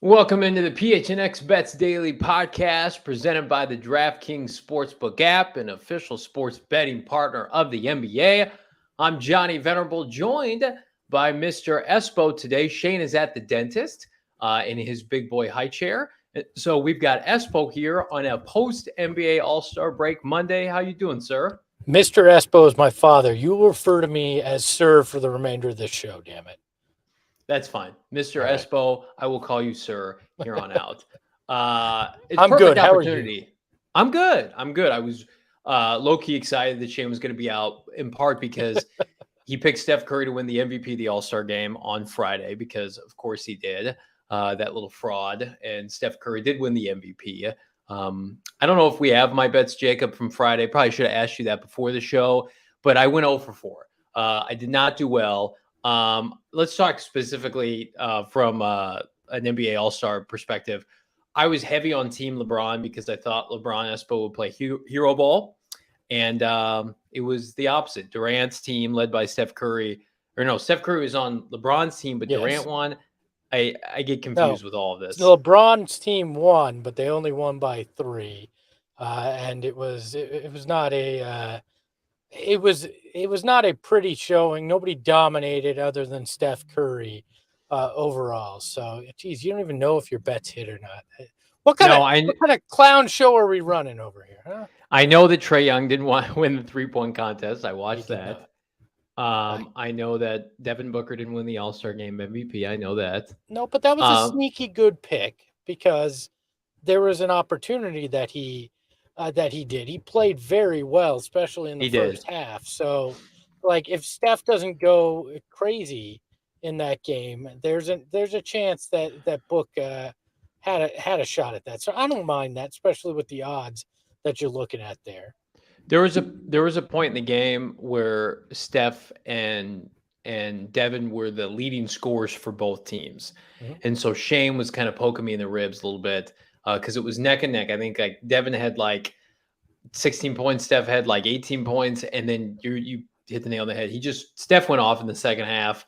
Welcome into the PHNX Bets Daily podcast presented by the DraftKings Sportsbook app, an official sports betting partner of the NBA. I'm Johnny Venerable, joined by Mr. Espo today. Shane is at the dentist in his big boy high chair. So we've got Espo here on a post-NBA All-Star break Monday. How you doing, sir? Mr. Espo is my father. You will refer to me as sir for the remainder of this show, damn it. That's fine. Mr. All right. Espo, I will call you sir here on out. It's I'm perfect good. How are opportunity. you? I'm good. I was low-key excited that Shane was going to be out, in part because he picked Steph Curry to win the MVP of the All-Star game on Friday, because of course he did, that little fraud, and Steph Curry did win the MVP. I don't know if we have my bets, Jacob, from Friday. Probably should have asked you that before the show, but I went 0 for 4. I did not do well. Let's talk specifically from an NBA All-Star perspective. I was heavy on Team LeBron because I thought LeBron Espo would play hero ball, and it was the opposite. Durant's team, led by Steph Curry, Steph Curry was on LeBron's team, but Yes. Durant won. I get confused with all of this. LeBron's team won, but they only won by 3, and it was not a it was not a pretty showing. Nobody dominated other than Steph Curry overall. So, geez, you don't even know if your bets hit or not. What kind of clown show are we running over here? Huh? I know that Trae Young didn't want to win the 3-point contest. I watched that. I know that Devin Booker didn't win the All-Star Game MVP. I know that. No, but that was a sneaky good pick because there was an opportunity that he did. He played very well, especially in the first half. So, like, if Steph doesn't go crazy in that game, there's a chance that Book had a shot at that. So I don't mind that, especially with the odds that you're looking at there. There was a point in the game where Steph and Devin were the leading scorers for both teams. Mm-hmm. And so Shane was kind of poking me in the ribs a little bit because it was neck and neck. I think like Devin had like 16 points, Steph had like 18 points, and then you hit the nail on the head. Steph went off in the second half.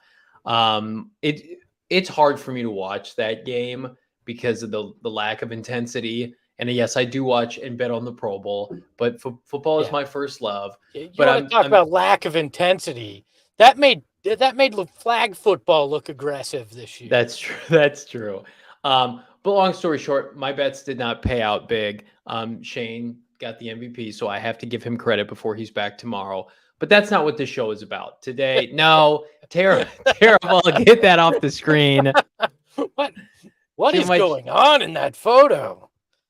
It's hard for me to watch that game because of the lack of intensity. And yes, I do watch and bet on the Pro Bowl, but football is my first love. You want to talk about lack of intensity? That made flag football look aggressive this year. That's true. That's true. But long story short, my bets did not pay out big. Shane got the MVP, so I have to give him credit before he's back tomorrow. But that's not what this show is about today. No, terrible. Get that off the screen. What is going on in that photo?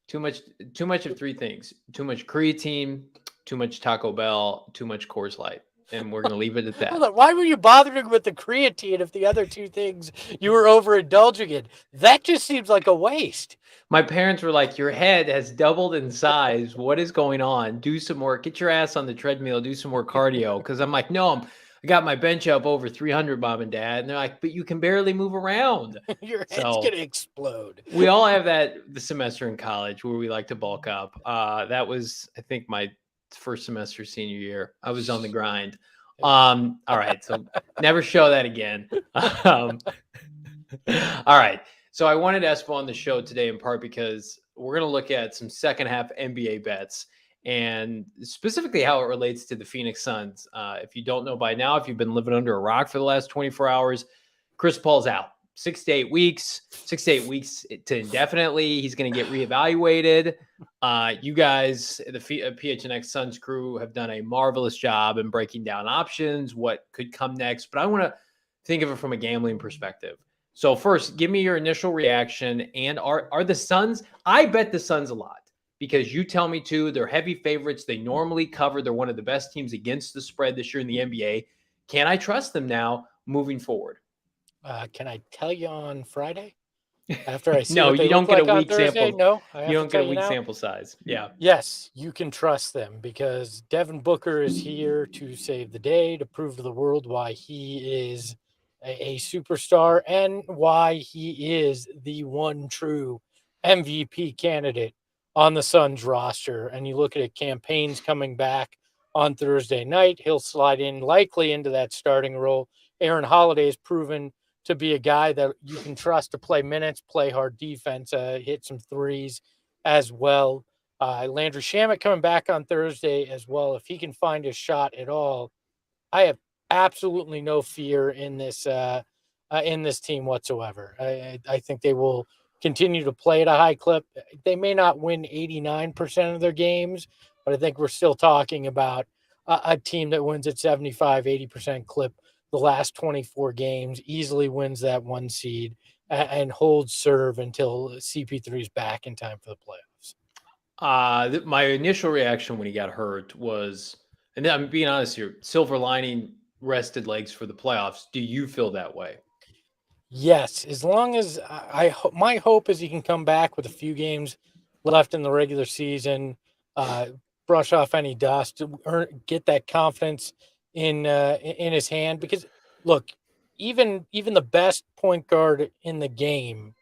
Too much of 3 things. Too much creatine, too much Taco Bell, too much Coors Light. And we're going to leave it at that. Hold on. Why were you bothering with the creatine if the other 2 things you were overindulging in? That just seems like a waste. My parents were like, your head has doubled in size. What is going on? Do some more. Get your ass on the treadmill. Do some more cardio. Because I'm like, no, I got my bench up over 300, Mom and Dad. And they're like, but you can barely move around. Your head's going to explode. We all have that the semester in college where we like to bulk up. That was, I think, my first semester senior year. I was on the grind. All right. So never show that again. All right. So I wanted Espo on the show today in part because we're going to look at some second half NBA bets and specifically how it relates to the Phoenix Suns. If you don't know by now, if you've been living under a rock for the last 24 hours, Chris Paul's out 6 to 8 weeks to indefinitely. He's going to get reevaluated. You guys, the PHNX Suns crew, have done a marvelous job in breaking down options, what could come next. But I want to think of it from a gambling perspective. So first, give me your initial reaction. And are the Suns? I bet the Suns a lot because you tell me to. They're heavy favorites. They normally cover. They're one of the best teams against the spread this year in the NBA. Can I trust them now moving forward? Can I tell you on Friday? After I see no, what they you don't look get like a week sample. No, you don't get a week sample size. Yeah. Yes, you can trust them because Devin Booker is here to save the day, to prove to the world why he is a superstar and why he is the one true MVP candidate on the Suns roster. And you look at it, campaigns coming back on Thursday night. He'll slide in likely into that starting role. Aaron Holiday has proven to be a guy that you can trust to play minutes, play hard defense, hit some threes as well. Landry Shamet coming back on Thursday as well. If he can find his shot at all, I have absolutely no fear in this team whatsoever. I think they will continue to play at a high clip. They may not win 89% of their games, but I think we're still talking about a team that wins at 75, 80% clip the last 24 games, easily wins that 1 seed, and holds serve until CP3 is back in time for the playoffs. My initial reaction when he got hurt was, and I'm being honest here, silver lining rested legs for the playoffs. Do you feel that way? Yes, as long as my hope is he can come back with a few games left in the regular season, brush off any dust, get that confidence in his hand. Because look, even the best point guard in the game,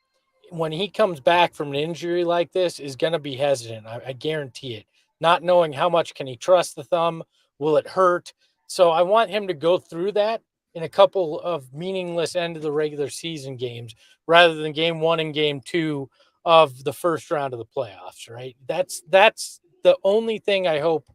when he comes back from an injury like this, is going to be hesitant. I guarantee it. Not knowing how much can he trust the thumb, will it hurt? So I want him to go through that in a couple of meaningless end of the regular season games rather than game 1 and game 2 of the first round of the playoffs, right? That's the only thing I hope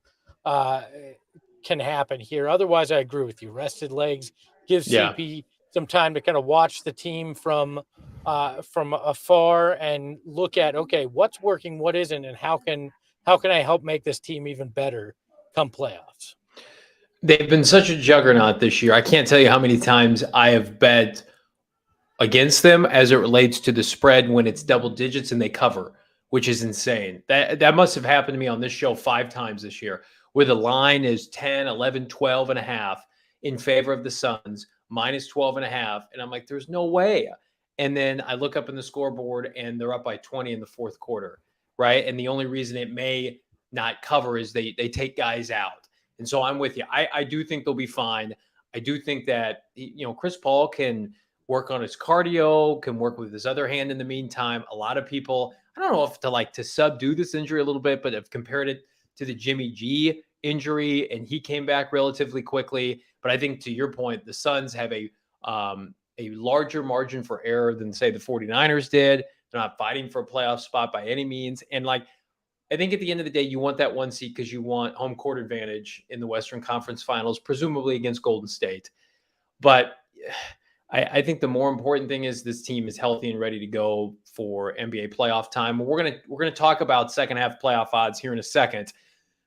can happen here. Otherwise, I agree with you. Rested legs gives CP some time to kind of watch the team from afar and look at, okay, what's working, what isn't, and how can I help make this team even better come playoffs. They've been such a juggernaut this year. I can't tell you how many times I have bet against them as it relates to the spread when it's double digits and they cover, which is insane. That must have happened to me on this show 5 times this year, where the line is 10, 11, 12 and a half in favor of the Suns, minus 12 and a half. And I'm like, there's no way. And then I look up in the scoreboard and they're up by 20 in the fourth quarter, right? And the only reason it may not cover is they take guys out. And so I'm with you. I do think they'll be fine. I do think that, Chris Paul can work on his cardio, can work with his other hand in the meantime. A lot of people, I don't know if to subdue this injury a little bit, but have compared it to the Jimmy G injury, and he came back relatively quickly. But I think to your point, the Suns have a larger margin for error than, say, the 49ers did. They're not fighting for a playoff spot by any means. And I think at the end of the day, you want that 1 seed because you want home court advantage in the Western Conference Finals, presumably against Golden State. But I think the more important thing is this team is healthy and ready to go for NBA playoff time. We're gonna talk about second half playoff odds here in a second.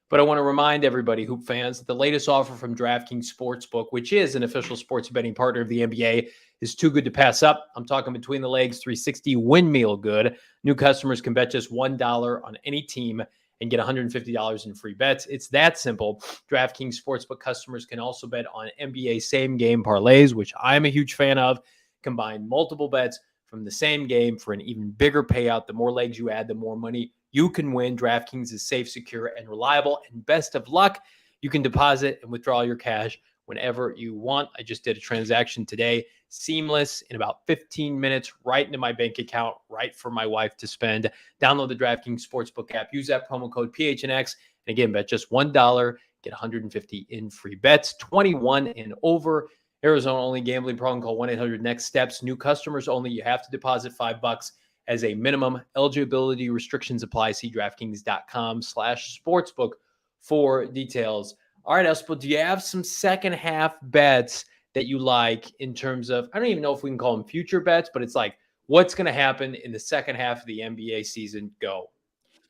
But I want to remind everybody, Hoop fans, that the latest offer from DraftKings Sportsbook, which is an official sports betting partner of the NBA, is too good to pass up. I'm talking between the legs 360 windmill good. New customers can bet just $1 on any team and get $150 in free bets. It's that simple. DraftKings Sportsbook customers can also bet on NBA same-game parlays, which I'm a huge fan of. Combine multiple bets from the same game for an even bigger payout. The more legs you add, the more money you can win. DraftKings is safe, secure, and reliable. And best of luck, you can deposit and withdraw your cash whenever you want. I just did a transaction today. Seamless in about 15 minutes, right into my bank account, right for my wife to spend. Download the DraftKings Sportsbook app. Use that promo code PHNX. And again, bet just $1, get $150 in free bets. 21 and over. Arizona only. Gambling problem? Call 1-800-NEXT-STEPS. New customers only. You have to deposit $5 as a minimum. Eligibility restrictions apply. See DraftKings.com/sportsbook for details. All right, Espo, do you have some second half bets that you like in terms of, I don't even know if we can call them future bets, but it's like, what's going to happen in the second half of the NBA season? Go.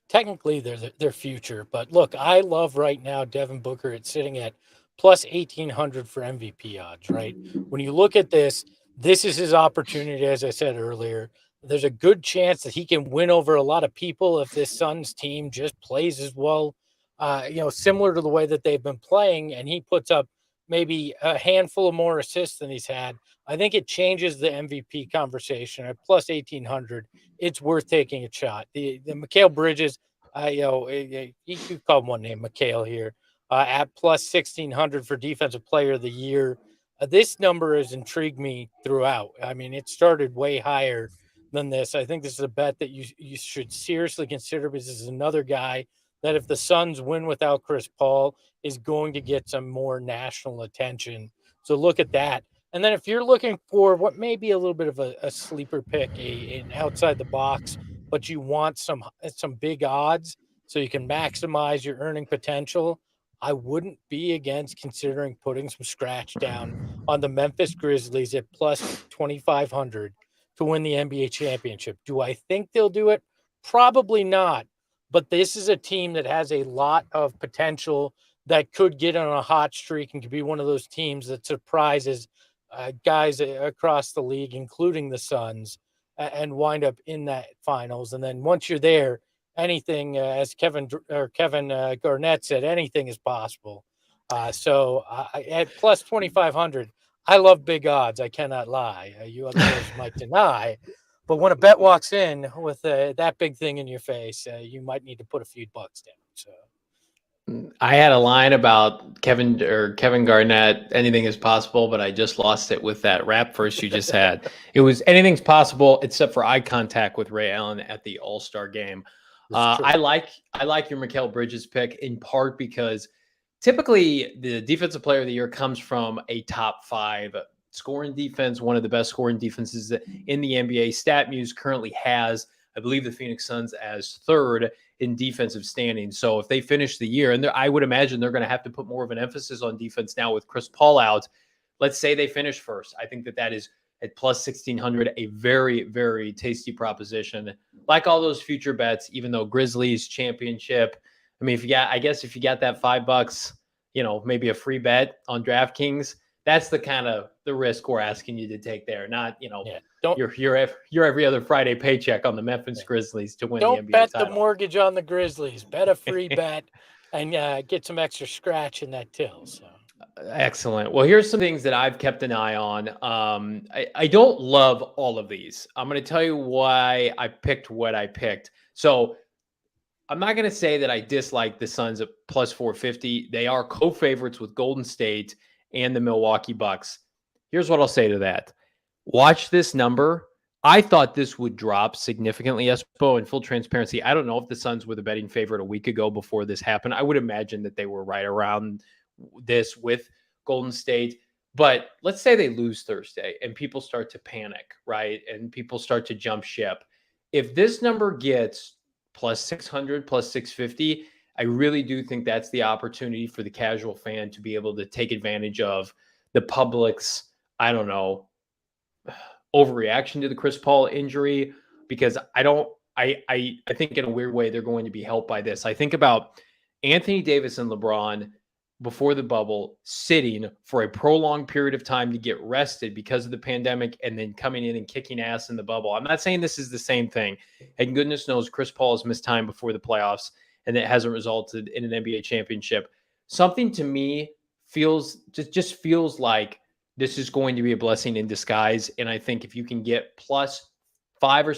Technically, they're their future. But look, I love right now Devin Booker. It's sitting at plus 1,800 for MVP odds, right? When you look at this is his opportunity, as I said earlier. There's a good chance that he can win over a lot of people if this Suns team just plays as well, similar to the way that they've been playing, and he puts up maybe a handful of more assists than he's had. I think it changes the MVP conversation at plus 1,800. It's worth taking a shot. The Mikal Bridges, you could call him one name, Mikal here, at plus 1,600 for Defensive Player of the Year. This number has intrigued me throughout. I mean, it started way higher than this. I think this is a bet that you should seriously consider because this is another guy that if the Suns win without Chris Paul is going to get some more national attention. So look at that. And then if you're looking for what may be a little bit of a sleeper pick, an outside the box, but you want some big odds so you can maximize your earning potential, I wouldn't be against considering putting some scratch down on the Memphis Grizzlies at plus 2,500 to win the NBA championship. Do I think they'll do it? Probably not. But this is a team that has a lot of potential, that could get on a hot streak and could be one of those teams that surprises guys across the league, including the Suns, and wind up in that finals. And then once you're there, anything, as Kevin Garnett said, anything is possible. So at plus 2,500, I love big odds. I cannot lie. You others might deny. But when a bet walks in with that big thing in your face, you might need to put a few bucks down. So I had a line about Kevin Garnett, anything is possible, but I just lost it with that rap verse you just had. It was anything's possible except for eye contact with Ray Allen at the All-Star game. I like your Mikal Bridges pick, in part because typically the defensive player of the year comes from a top 5 scoring defense, one of the best scoring defenses in the NBA. StatMuse currently has, I believe, the Phoenix Suns as 3rd in defensive standing. So if they finish the year, and I would imagine they're going to have to put more of an emphasis on defense now with Chris Paul out. Let's say they finish first. I think that is at plus 1,600, a very, very tasty proposition. Like all those future bets, even though Grizzlies championship. I mean, if you got that $5, maybe a free bet on DraftKings, that's the kind of the risk we're asking you to take there. Not, your every other Friday paycheck on the Memphis Grizzlies to win the NBA title. Don't bet the mortgage on the Grizzlies. Bet a free bet and get some extra scratch in that till. So. Excellent. Well, here's some things that I've kept an eye on. I don't love all of these. I'm going to tell you why I picked what I picked. So I'm not going to say that I dislike the Suns at plus 450. They are co-favorites with Golden State and the Milwaukee Bucks. Here's what I'll say to that. Watch this number. I thought this would drop significantly, Espo. In full transparency, I don't know if the Suns were the betting favorite a week ago before this happened. I would imagine that they were right around this with Golden State. But let's say they lose Thursday and people start to panic, right? And people start to jump ship. If this number gets plus 600, plus 650, I really do think that's the opportunity for the casual fan to be able to take advantage of the public's, I don't know, overreaction to the Chris Paul injury, because I think in a weird way they're going to be helped by this. I think about Anthony Davis and LeBron before the bubble sitting for a prolonged period of time to get rested because of the pandemic, and then coming in and kicking ass in the bubble. I'm not saying this is the same thing. And goodness knows Chris Paul has missed time before the playoffs, and it hasn't resulted in an NBA championship. Something to me feels like this is going to be a blessing in disguise. And I think if you can get plus $500 or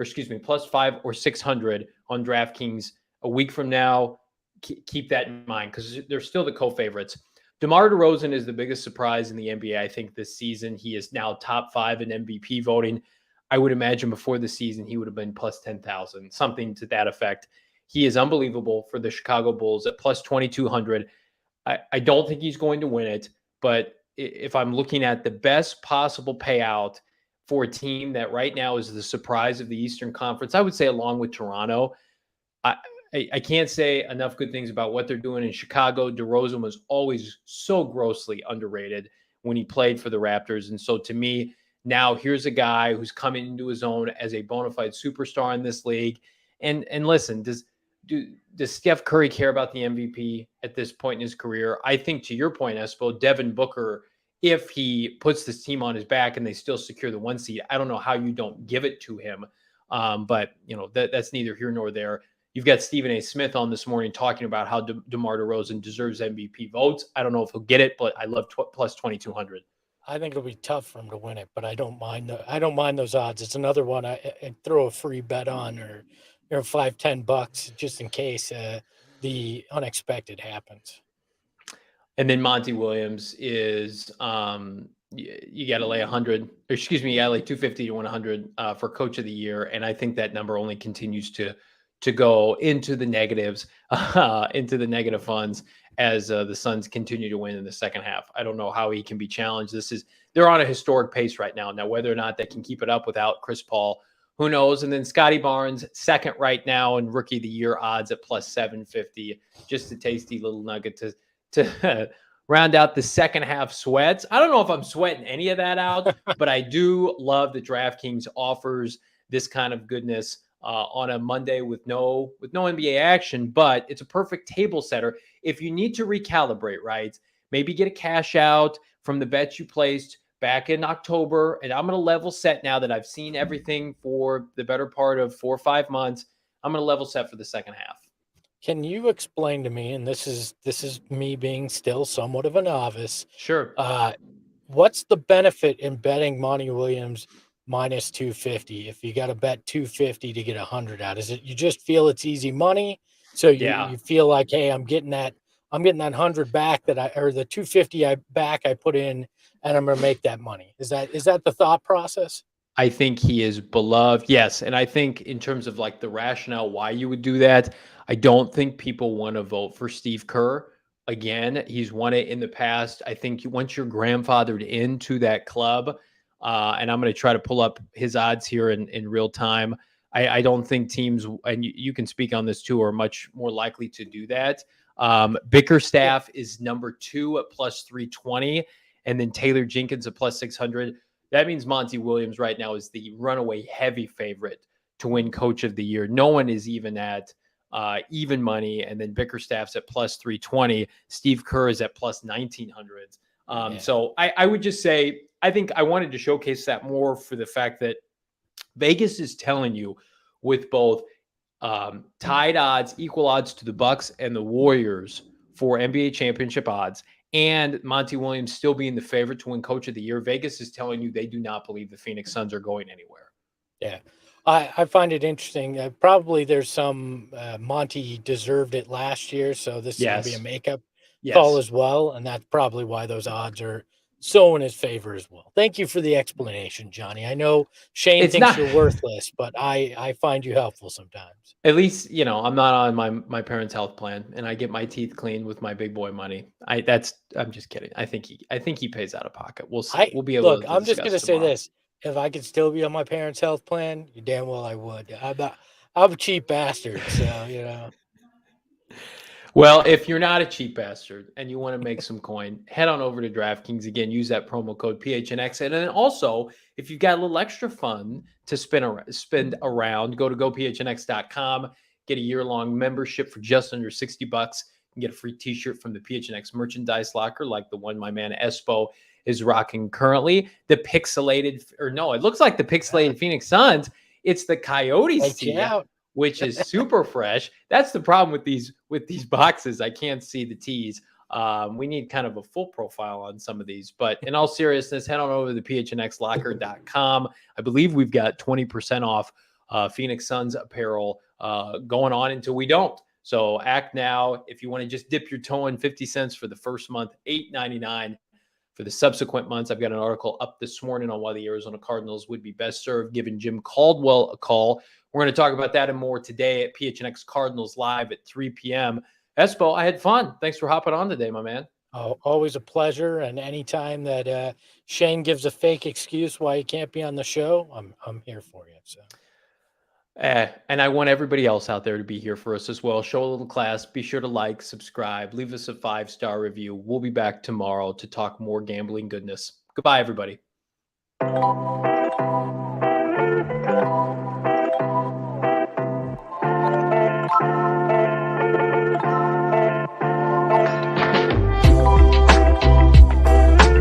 $600, plus 500 or 600 on DraftKings a week from now, keep that in mind, because they're still the co-favorites. DeMar DeRozan is the biggest surprise in the NBA, I think, this season. He is now top 5 in MVP voting. I would imagine before the season, he would have been plus 10,000, something to that effect. He is unbelievable for the Chicago Bulls at plus 2,200. I don't think he's going to win it, but if I'm looking at the best possible payout for a team that right now is the surprise of the Eastern Conference, I would say along with Toronto. I can't say enough good things about what they're doing in Chicago. DeRozan was always so grossly underrated when he played for the Raptors. And so to me, now here's a guy who's coming into his own as a bona fide superstar in this league. And listen, does Steph Curry care about the MVP at this point in his career? I think, to your point, Espo, Devin Booker, if he puts this team on his back and they still secure the 1 seed, I don't know how you don't give it to him. But that's neither here nor there. You've got Stephen A. Smith on this morning talking about how DeMar DeRozan deserves MVP votes. I don't know if he'll get it, but I love plus 2,200. I think it'll be tough for him to win it, but I don't mind those odds. It's another one I throw a free bet on, or $5-10 just in case the unexpected happens. And then Monty Williams is you got to lay 100. You got to lay 250 to 100 for Coach of the Year, and I think that number only continues to to go into the negatives, into the negative funds as the Suns continue to win in the second half. I don't know how he can be challenged. They're on a historic pace right now. Now, whether or not they can keep it up without Chris Paul, who knows? And then Scotty Barnes, second right now in Rookie of the Year odds at plus 750. Just a tasty little nugget to round out the second half sweats. I don't know if I'm sweating any of that out, but I do love that DraftKings offers this kind of goodness on a Monday with no NBA action, but it's a perfect table setter. If you need to recalibrate, right? Maybe get a cash out from the bets you placed back in October, and I'm going to level set now that I've seen everything for the better part of 4 or 5 months. I'm going to level set for the second half. Can you explain to me, and this is me being still somewhat of a novice. Sure. What's the benefit in betting Monty Williams minus 250 if you got to bet 250 to get 100 out? Is it you just feel it's easy money? So you feel like, hey, I'm getting that 100 back or the 250 I put in, and I'm going to make that money. Is that the thought process? I think he is beloved. Yes. And I think in terms of like the rationale why you would do that, I don't think people want to vote for Steve Kerr. Again, he's won it in the past. I think once you're grandfathered into that club, and I'm going to try to pull up his odds here in real time. I don't think teams, and you can speak on this too, are much more likely to do that. Bickerstaff is number 2 at plus 320, and then Taylor Jenkins at plus 600. That means Monty Williams right now is the runaway heavy favorite to win Coach of the Year. No one is even at even money, and then Bickerstaff's at plus 320. Steve Kerr is at plus 1900. So I would just say, I think I wanted to showcase that more for the fact that Vegas is telling you with both tied odds, equal odds to the Bucks and the Warriors for NBA championship odds, and Monty Williams still being the favorite to win Coach of the Year. Vegas is telling you they do not believe the Phoenix Suns are going anywhere. Yeah. I find it interesting. Probably there's some Monty deserved it last year, so this is going to be a makeup call as well, and that's probably why those odds are so in his favor as well. Thank you for the explanation, Johnny. I know Shane thinks you're worthless, but I find you helpful sometimes. At least, I'm not on my parents' health plan, and I get my teeth cleaned with my big boy money. I'm just kidding. I think he pays out of pocket. We'll see. We'll be able to I'm just going to say this. If I could still be on my parents' health plan, you damn well I would. I'm a cheap bastard, so Well, if you're not a cheap bastard and you want to make some coin, head on over to DraftKings. Again, use that promo code PHNX. And then also, if you've got a little extra fun to spend around, go to gophnx.com, get a year-long membership for just under $60. You can get a free t-shirt from the PHNX merchandise locker, like the one my man Espo is rocking currently. The pixelated, it looks like the pixelated Phoenix Suns. It's the Coyotes tee, which is super fresh. That's the problem with these boxes. I can't see the tees. We need kind of a full profile on some of these. But in all seriousness, head on over to phnxlocker.com. I believe we've got 20% off Phoenix Suns apparel going on until we don't. So act now. If you want to just dip your toe in, 50 cents for the first month, $8.99 for the subsequent months. I've got an article up this morning on why the Arizona Cardinals would be best served giving Jim Caldwell a call. We're going to talk about that and more today at PHNX Cardinals Live at 3 p.m. Espo, I had fun. Thanks for hopping on today, my man. Oh, always a pleasure. And anytime that Shane gives a fake excuse why he can't be on the show, I'm here for you. So. And I want everybody else out there to be here for us as well. Show a little class. Be sure to like, subscribe, leave us a 5-star review. We'll be back tomorrow to talk more gambling goodness. Goodbye, everybody.